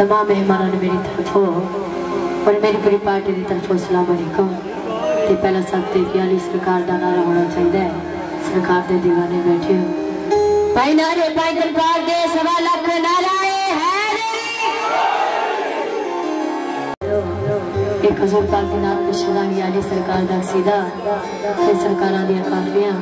तमाम मेहमानों ने मेरी तरफों और मेरी पूरी पार्टी की तरफों अस्सलाम वालेकुम। ते पहला सब ते अली सरकार का नारा होना चाहिए। सरकार के दीवाने बैठे हो भाई नारे भाई दरबार दे 1.25 लाख नाराए है एक हजूर पाक के नाम पे शराही अली सरकार का सीधा फिर सरकारां दी काफियां